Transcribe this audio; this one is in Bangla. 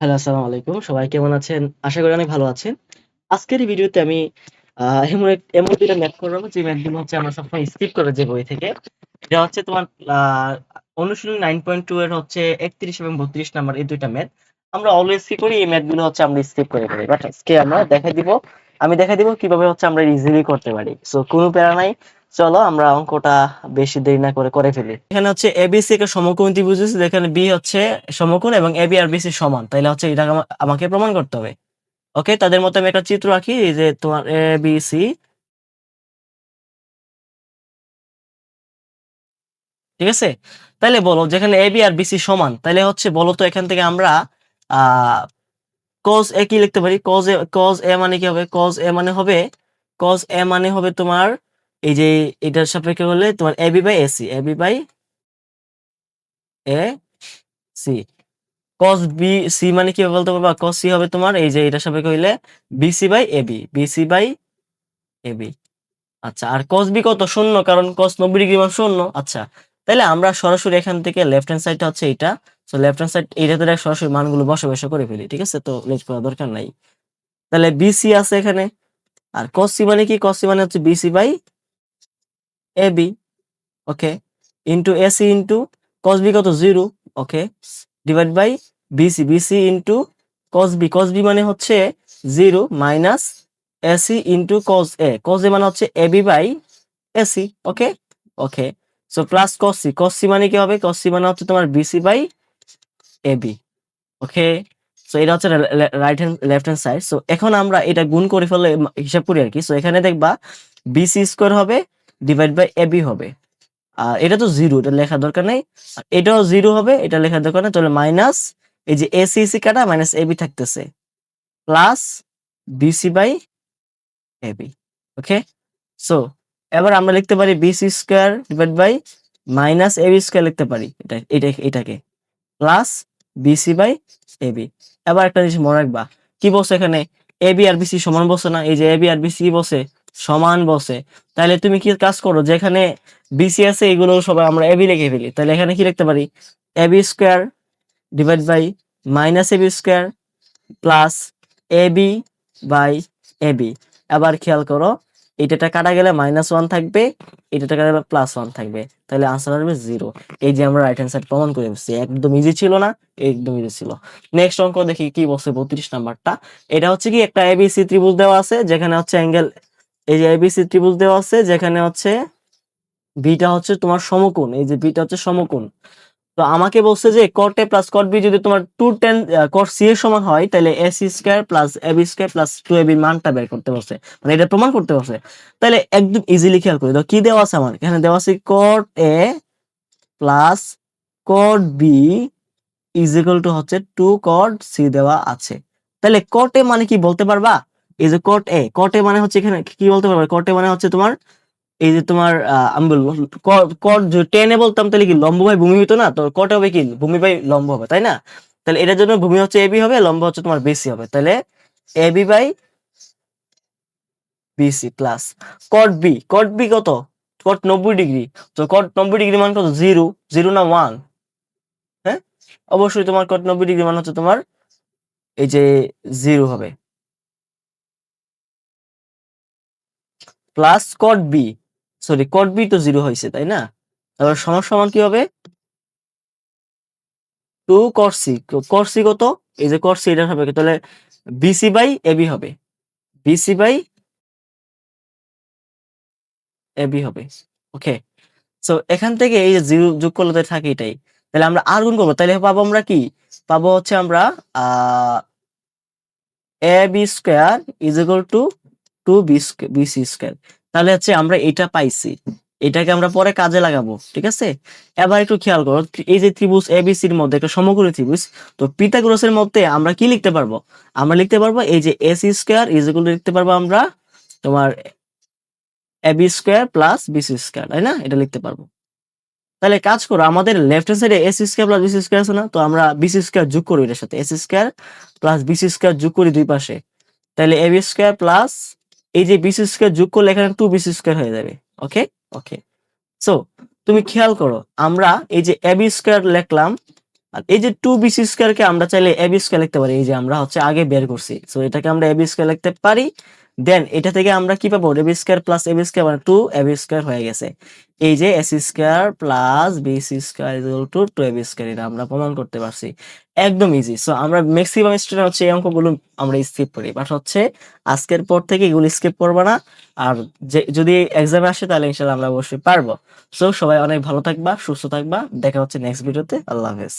হ্যালো, আসসালামু আলাইকুম। সবাই কেমন আছেন? আশা করি অনেক ভালো আছেন। আজকের এই ভিডিওতে আমি এমন ২ টা ম্যাথ করাবো যে ম্যাথগুলো হচ্ছে আমরা সবসময় স্কিপ করে যে বই থেকে। এটা হচ্ছে তোমার আ অনুশীলনী 9.2 এর হচ্ছে ৩১ এবং ৩২ নাম্বার এই ২ টা ম্যাথ। আমরা অলওয়েজ কি করি এই ম্যাথগুলো হচ্ছে আমরা স্কিপ করে ফেলি। বাট আজকে আমি দেখাই দিব কিভাবে হচ্ছে আমরা ইজিলি করতে পারি। সো কোনো প্যারা নাই। চলো আমরা অঙ্কটা বেশি দেরি না করে ফেলি। এখানে হচ্ছে ABC একটা সমকোণ ত্রিভুজ আছে যেখানে B হচ্ছে সমকোণ এবং AB আর BC সমান। তাইলে হচ্ছে এটা আমাকে প্রমাণ করতে হবে। ওকে, তাদের মতো আমি একটা চিত্র আঁকি। এই যে তোমার ABC, ঠিক আছে? তাইলে বলো যেখানে AB আর BC সমান, তাইলে হচ্ছে বলো তো এখান থেকে আমরা আহ cos A কি লিখতে পারি? cos A মানে কি হবে? cos A মানে হবে তোমার এই যে এটার সাপেক্ষে হলে তোমার AB by AC, AB by AC। cos B C মানে কি হবে বলতে পারবা? cos C হবে তোমার এই যে এটার সাপেক্ষে হইলে BC by AB, BC by AB। আচ্ছা, আর cos b কত? শূন্য, কারণ cos 90 ডিগ্রি মান শূন্য। আচ্ছা, তাহলে আমরা সরাসরি এখান থেকে লেফট হ্যান্ড সাইডটা হচ্ছে এইটা। সো লেফট হ্যান্ড সাইড এইটাতে সরাসরি মানগুলো বসে করে ফেলি, ঠিক আছে? তো লেট করার দরকার নাই। তাহলে বিসি আছে এখানে, আর cos c মানে কি? cos c মানে হচ্ছে BC by AB. Okay, into AC into cos b কত? Zero. Okay, divide by BC into cos b মানে হচ্ছে zero minus AC into cos a মানে হচ্ছে AB by AC. Okay, okay, so plus cos c মানে কি হবে? cos c মানে হচ্ছে তোমার BC by AB. Okay, so এটা হচ্ছে right hand left hand side. So এখন আমরা এটা গুণ করে ফেলে হিসাব করি আর কি। সো এখানে দেখবা বিসি স্কোয়ার হবে ডিভাইড বাই এবি হবে। আর এটা তো জিরো, এটা লেখার দরকার নেই। আর এটাও জিরো হবে, এটা লেখার দরকার নেই। তাহলে মাইনাস এই যে এসি কাটা মাইনাস এবি থাকতেছে, plus BC by AB. Okay, so এবার আমরা লিখতে পারি BC square divide by minus AB square লিখতে পারি এটাকে, প্লাস বিসি বাই এবি। এবার একটা জিনিস মনে রাখবা, কি বলছে এখানে? এবি আর বিসি সমান বসে না? এই যে এবি আর বিসি কি বসে? সমান বসে। তাহলে তুমি কি কাজ করো, যেখানে বিসি আছে এগুলো সবাই আমরা এবি লিখে ফেলি। তাহলে এখানে কি লিখতে পারি? AB square divide by minus AB square plus AB by AB. আবার খেয়াল করো, এইটা কাটা গেলে -1 থাকবে, এটা কাটা গেলে +1 থাকবে, তাহলে আনসার আসবে 0। এই যে আমরা রাইট হ্যান্ড সাইড প্রমাণ করে ফেলছি। একদম ইজি ছিল না? একদম ইজি ছিল। নেক্সট অঙ্ক দেখি কি বলছে 32 নাম্বারটা। এটা হচ্ছে কি একটা এবিসি ত্রিভুজ দেওয়া আছে যেখানে হচ্ছে অ্যাঙ্গেল, এই যে এবিসি ত্রিভুজ দেওয়া আছে যেখানে হচ্ছে বিটা হচ্ছে তোমার সমকোণ, এই যে বিটা হচ্ছে সমকোণ। তো আমাকে বলছে যে cot a plus cot b যদি তোমার 2 tan cot c এর সমান হয় তাহলে ac square plus ab square plus 2ab এর মানটা বের করতে বলছে, মানে এটা প্রমাণ করতে বলছে। তাহলে একদম ইজিলি খেয়াল করে দাও কি দেওয়া আছে আমার এখানে। দেওয়া আছে cot a plus cot b is equal two হচ্ছে 2 cot c দেওয়া আছে। তাহলে cot a মানে কি বলতে পারবা? এই যে cot a মানে হচ্ছে এখানে কি বলতে পারবা? cot a মানে হচ্ছে তোমার এই যে তোমার আমি বলবো কট যদি টেনে বলতাম তাহলে কি লম্ব বাই ভূমি হতো না? তো কট হবে কি ভূমি বাই লম্ব হবে, তাই না? তাহলে এটার জন্য ভূমি হচ্ছে এবি হবে, লম্ব হচ্ছে তোমার বিসি হবে। তাহলে AB by BC plus cot B কত? Cot 90 degree. তো কট 90 ডিগ্রি মান কত? জিরো। জিরো না ওয়ান? হ্যাঁ, অবশ্যই তোমার কট 90 ডিগ্রি মান হচ্ছে তোমার এই যে জিরো হবে, plus cot B, sorry cot B তো জিরো হয়েছে তাই না? তারপর সমান সমান কি হবে? 2 cos c। cos c কত? এই যে cos c এটা হবে, তাহলে বিসি বাই এবি হবে, বিসি বাই এবি হবে। ওকে, সো এখান থেকে এই যে জিরো যোগ করলে তো থাকে এটাই। তাহলে আমরা আর গুণ করবো, তাহলে পাবো আমরা কি? পাবো হচ্ছে আমরা A B square is equal to 2 BC square. তাহলে হচ্ছে আমরা এটা পাইছি, এটাকে আমরা পরে কাজে লাগাবো, ঠিক আছে? এবার একটু খেয়াল করো, এই যে ত্রিভুজ এবিসির মধ্যে একটা সমকোণী ত্রিভুজ, তো পিথাগোরাসের মধ্যে আমরা কি লিখতে পারবো? আমরা লিখতে পারবো এই যে AC square is equal to লিখতে পারবো আমরা তোমার AB square plus BC square, তাই না? এটা লিখতে পারবো। তাহলে কাজ করো, আমাদের লেফট হ্যান্ড সাইডে AC square plus BC square আছে না? তো আমরা বিসি স্কোয়ার যোগ করি এটার সাথে, AC square plus BC square যোগ করি দুই পাশে। তাহলে এবি স্কোয়ার প্লাস এই যে বিসি স্কোয়ার যোগ করলে এখানে 2 বিসি স্কোয়ার হয়ে যাবে। ওকে, ওকে, সো তুমি খেয়াল করো, আমরা এই যে এবি স্কোয়ার লিখলাম আর এই যে 2bc² কে আমরা চাইলে ab² লিখতে পারি। এই যে আমরা হচ্ছে আগে বের করছি, সো এটাকে আমরা ab² লিখতে পারি। দেন এটা থেকে আমরা কি পাবো, ab² প্লাস ab² মানে 2ab² হয়ে গেছে। এই যে ac² plus bc² equal to 2ab², এটা আমরা প্রমাণ করতে পারছি। একদম ইজি। সো আমরা ম্যাক্সিমাম স্টুডেন্ট হচ্ছে এই অঙ্কগুলো আমরা স্কিপ করি, বাট হচ্ছে আজকের পর থেকে এগুলো স্কিপ করবে না। আর যদি এক্সামে আসে তাহলে ইনশাআল্লাহ আমরা অবশ্যই পারবো। সো সবাই অনেক ভালো থাকবা, সুস্থ থাকবা, দেখা হচ্ছে নেক্সট ভিডিওতে। আল্লাহ হাফেজ।